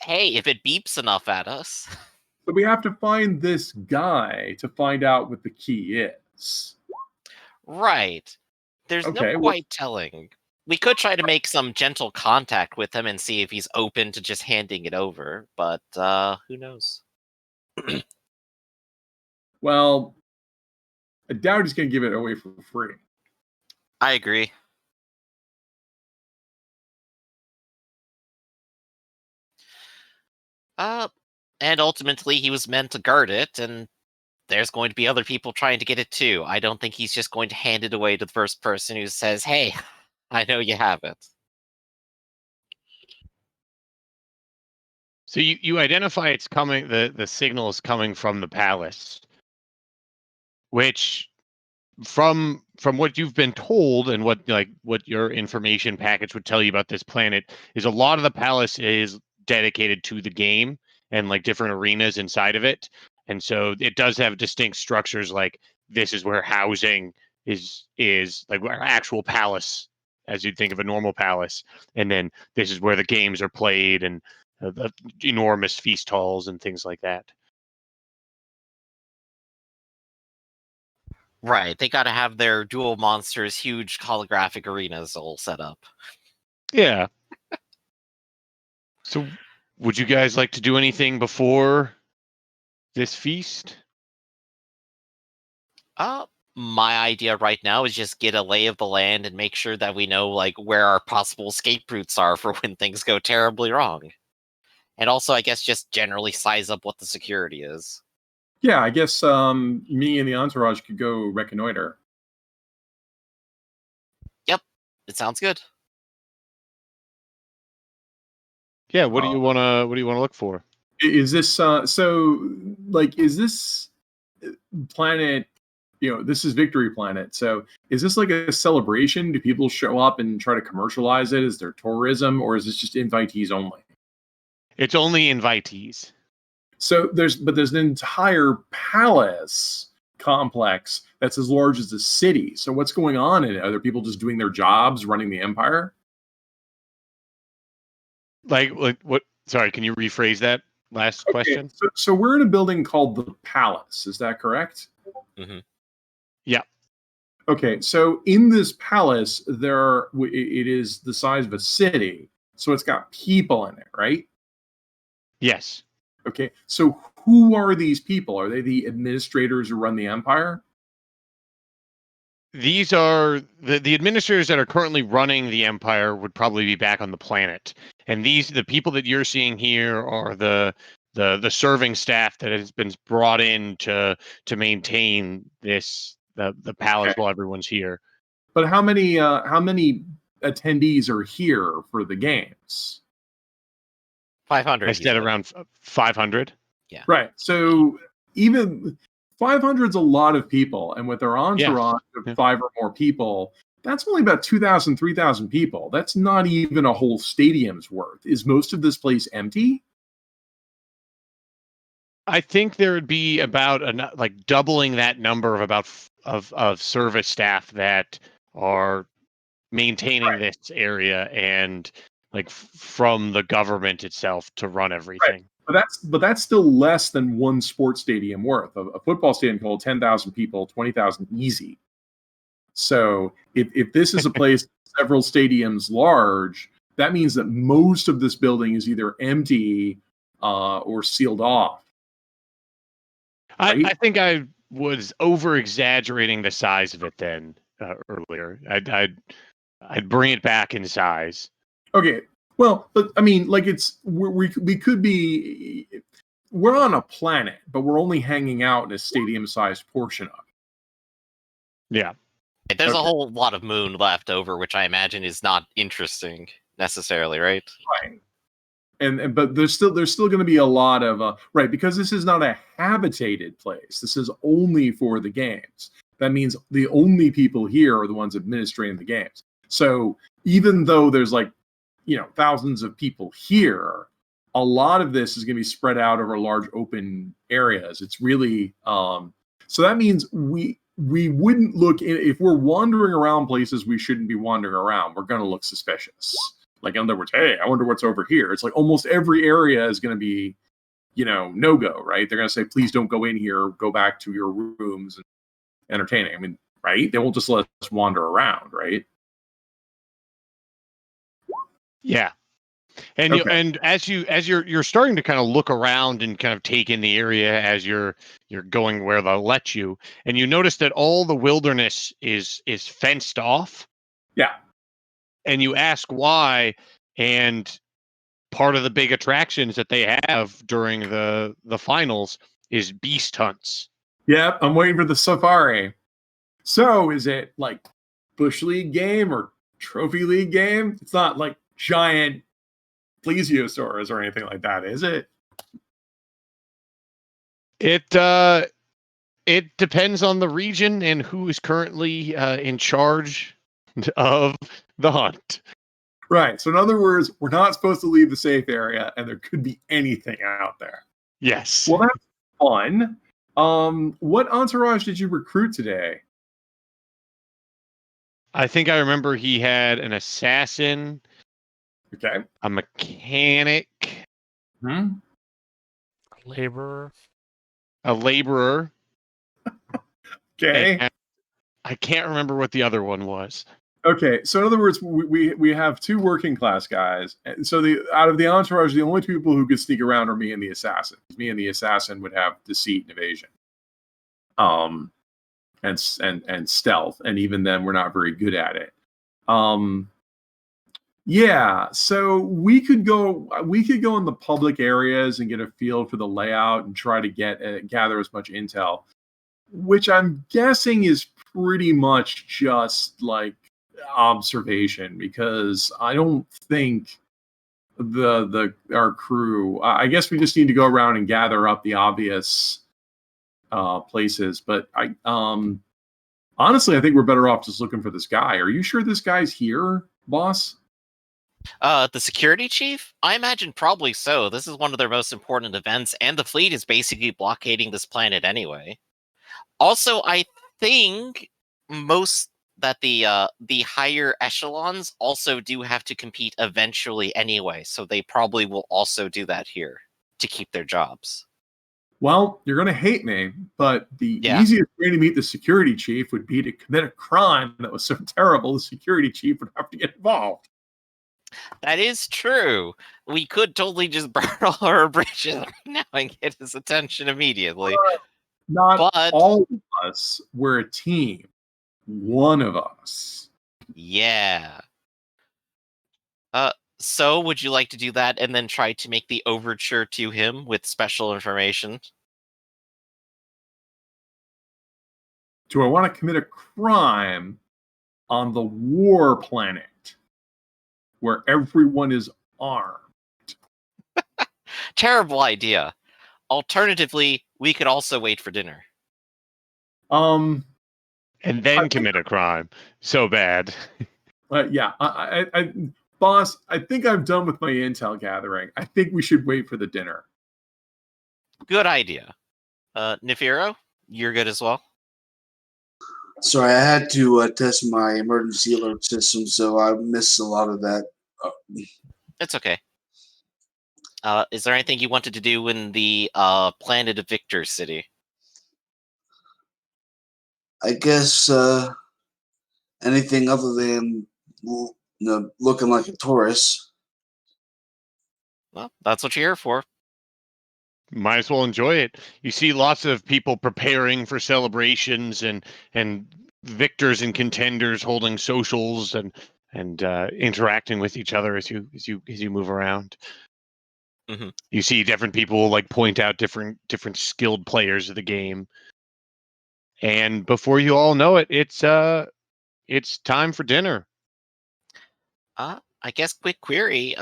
hey, if it beeps enough at us. So we have to find this guy to find out what the key is. Right. There's Okay, no well- quite telling. We could try to make some gentle contact with him and see if he's open to just handing it over, but who knows? Well, I doubt he's going to give it away for free. I agree. And ultimately he was meant to guard it, and there's going to be other people trying to get it too. I don't think he's just going to hand it away to the first person who says, "Hey, I know you have it." So you identify it's coming. The signal is coming from the palace, which from what you've been told and what your information package would tell you about this planet is a lot of the palace is dedicated to the game and like different arenas inside of it. And so it does have distinct structures, like this is where housing is like our actual palace as you'd think of a normal palace, and then this is where the games are played and the enormous feast halls and things like that. Right, they got to have their dual monsters huge holographic arenas all set up. Yeah. So would you guys like to do anything before this feast? My idea right now is just get a lay of the land and make sure that we know like where our possible escape routes are for when things go terribly wrong. And also, I guess, just generally size up what the security is. Yeah, I guess me and the entourage could go reconnoiter. Yep, it sounds good. Yeah, what do you want to look for? Is this is this planet, this is Victory Planet. So is this like a celebration? Do people show up and try to commercialize it? Is there tourism, or is this just invitees only? It's only invitees. So there's an entire palace complex that's as large as the city. So what's going on in it? Are there people just doing their jobs, running the empire? Like what? Sorry, can you rephrase that last question? So we're in a building called the Palace. Is that correct? Mm-hmm. Yeah. Okay, so in this palace, it is the size of a city, so it's got people in it, right? Yes. Okay, so who are these people? Are they the administrators who run the empire? These are the administrators that are currently running the empire would probably be back on the planet. And the people that you're seeing here are the serving staff that has been brought in to maintain the palace while everyone's here. But how many attendees are here for the games? 500. I said around 500. Yeah. Right. So even 500 is a lot of people, and with their entourage of 5 or more people, that's only about 2,000, 3,000 people. That's not even a whole stadium's worth. Is most of this place empty? I think there would be about like doubling that number of service staff that are maintaining this area and like from the government itself to run everything. Right. But that's still less than one sports stadium worth. A football stadium can hold 10,000 people, 20,000 easy. So if this is a place several stadiums large, that means that most of this building is either empty or sealed off. Right? I think I was over exaggerating the size of it then earlier. I'd bring it back in size. Okay. Well, but I mean, like we could be, we're on a planet, but we're only hanging out in a stadium-sized portion of it. Yeah. There's a Okay. whole lot of moon left over, which I imagine is not interesting necessarily, right? Right. And but there's still going to be a lot of right, because this is not a habitated place. This is only for the games. That means the only people here are the ones administering the games. So even though there's like, thousands of people here, a lot of this is going to be spread out over large open areas. It's really so that means we wouldn't look if we're wandering around places we shouldn't be wandering around. We're going to look suspicious. Like, in other words, hey, I wonder what's over here. It's like almost every area is going to be, no go, right? They're going to say, please don't go in here. Go back to your rooms and entertaining. I mean, right? They won't just let us wander around, right? Yeah. And Okay. and as you're starting to kind of look around and kind of take in the area as you're going where they'll let you, and you notice that all the wilderness is fenced off. Yeah. And you ask why, and part of the big attractions that they have during the finals is beast hunts. Yep, I'm waiting for the safari. So is it like Bush League game or Trophy League game? It's not like giant plesiosaurs or anything like that, is it? It depends on the region and who is currently in charge of the hunt. Right. So in other words, we're not supposed to leave the safe area, and there could be anything out there. Yes. Well, that's fun. What entourage did you recruit today? I think I remember he had an assassin, Okay. a mechanic, Laborer. a laborer. Okay. And I can't remember what the other one was. Okay, so in other words, we have two working class guys. And so out of the entourage, the only two people who could sneak around are me and the assassin. Me and the assassin would have deceit and evasion, and stealth. And even then, we're not very good at it. Yeah. So we could go in the public areas and get a feel for the layout and try to gather as much intel, which I'm guessing is pretty much just like observation, because I don't think our crew, I guess we just need to go around and gather up the obvious places, but I honestly, I think we're better off just looking for this guy. Are you sure this guy's here, boss? The security chief? I imagine probably so. This is one of their most important events, and the fleet is basically blockading this planet anyway. Also, I think the higher echelons also do have to compete eventually anyway, so they probably will also do that here to keep their jobs. Well, you're going to hate me, but the Yeah. easiest way to meet the security chief would be to commit a crime that was so terrible the security chief would have to get involved. That is true. We could totally just burn all our bridges right now and get his attention immediately. Not But all of us. We're a team. One of us. yeah. So would you like to do that and then try to make the overture to him with special information? Do I want to commit a crime on the war planet where everyone is armed? Terrible idea. Alternatively, we could also wait for dinner. And then commit a crime. So bad. Yeah, boss, I think I'm done with my intel gathering. I think we should wait for the dinner. Good idea. Nefiro, you're good as well? Sorry, I had to test my emergency alert system, so I missed a lot of that. It's okay. Is there anything you wanted to do in the Planet of Victor city? I guess anything other than looking like a tourist. Well, that's what you're here for. Might as well enjoy it. You see lots of people preparing for celebrations and victors and contenders holding socials and interacting with each other as you move around. Mm-hmm. You see different people like point out different skilled players of the game, and before you all know it, it's time for dinner. I guess quick query.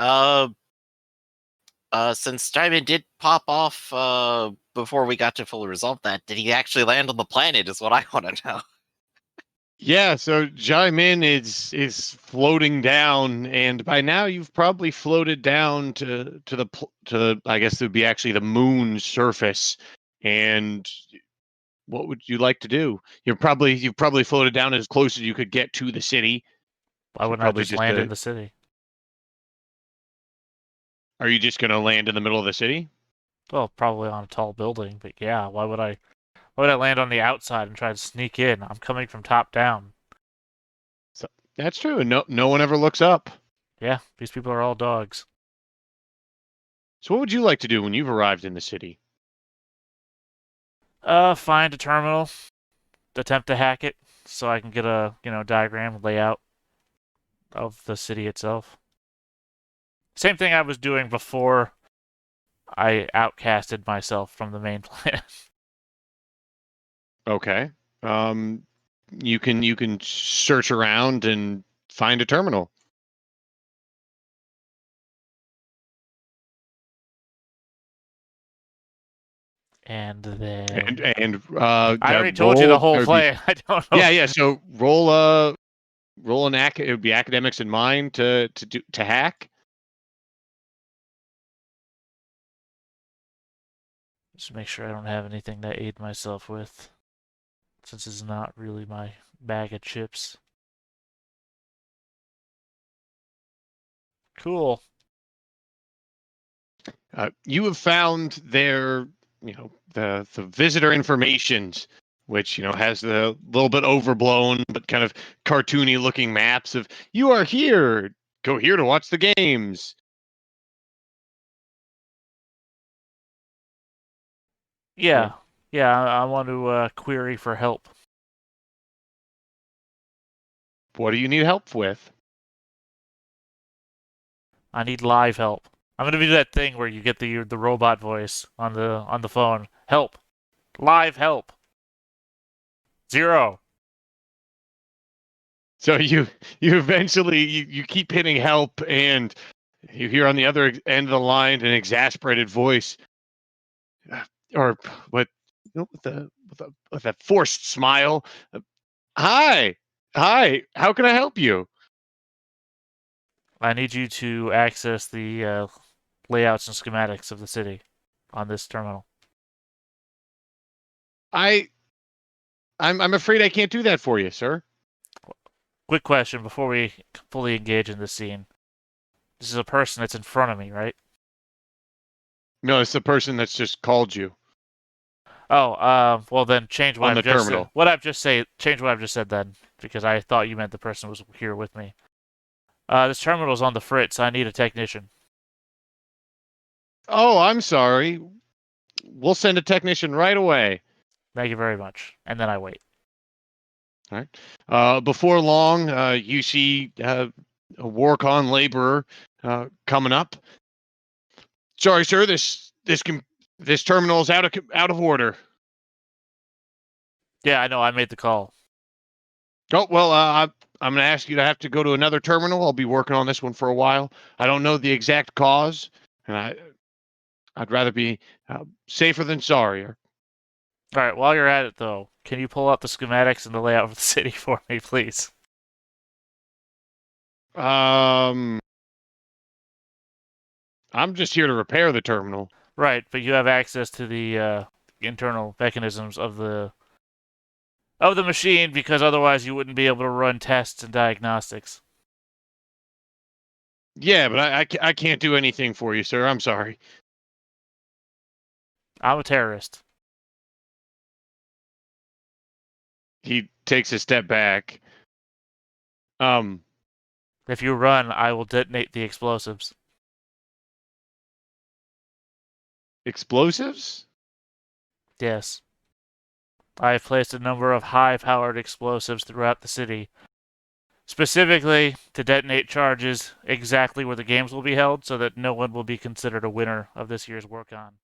Since Diamond did pop off before we got to fully resolve that, did he actually land on the planet? Is what I want to know. Yeah, so Jaimin is floating down, and by now you've probably floated down to I guess it would be actually the moon's surface. And what would you like to do? You've probably floated down as close as you could get to the city. Why So wouldn't I probably just land in the city? Are you just gonna land in the middle of the city? Well, probably on a tall building, but yeah, why would I land on the outside and try to sneak in? I'm coming from top down. So that's true. And no one ever looks up. Yeah, these people are all dogs. So what would you like to do when you've arrived in the city? Find a terminal, attempt to hack it, so I can get a, diagram layout of the city itself. Same thing I was doing before I outcasted myself from the main planet. Okay. Um, you can search around and find a terminal. And then And I already told you the roll. whole plan. I don't know. Yeah. So roll an it would be academics in mind to hack. Just make sure I don't have anything to aid myself with, since it's not really my bag of chips. Cool. You have found their the visitor informations, which has the little bit overblown but kind of cartoony looking maps of you are here. Go here to watch the games. Yeah. Yeah, I want to query for help. What do you need help with? I need live help. I'm gonna do that thing where you get the robot voice on the phone. Help. Live help. 0. So you eventually you keep hitting help, and you hear on the other end of the line an exasperated voice, or what with a forced smile. Hi, hi. How can I help you? I need you to access the layouts and schematics of the city on this terminal. I'm afraid I can't do that for you, sir. Quick question before we fully engage in this scene. This is a person that's in front of me, right? No, it's the person that's just called you Oh, well then change what on I've the just said. terminal. Change what I've just said then, because I thought you meant the person was here with me. This terminal's on the fritz. I need a technician. Oh, I'm sorry. We'll send a technician right away. Thank you very much. And then I wait. All right. Before long, you see a Warcon laborer coming up. Sorry, sir. This terminal is out of order. Yeah, I know. I made the call. Oh well, I'm going to ask you to have to go to another terminal. I'll be working on this one for a while. I don't know the exact cause, and I'd rather be safer than sorrier. All right. While you're at it, though, can you pull up the schematics and the layout of the city for me, please? I'm just here to repair the terminal. Right, but you have access to the internal mechanisms of the machine, because otherwise you wouldn't be able to run tests and diagnostics. Yeah, but I can't do anything for you, sir. I'm sorry. I'm a terrorist. He takes a step back. If you run, I will detonate the explosives. Explosives? Yes. I have placed a number of high-powered explosives throughout the city, specifically to detonate charges exactly where the games will be held so that no one will be considered a winner of this year's WorkCon.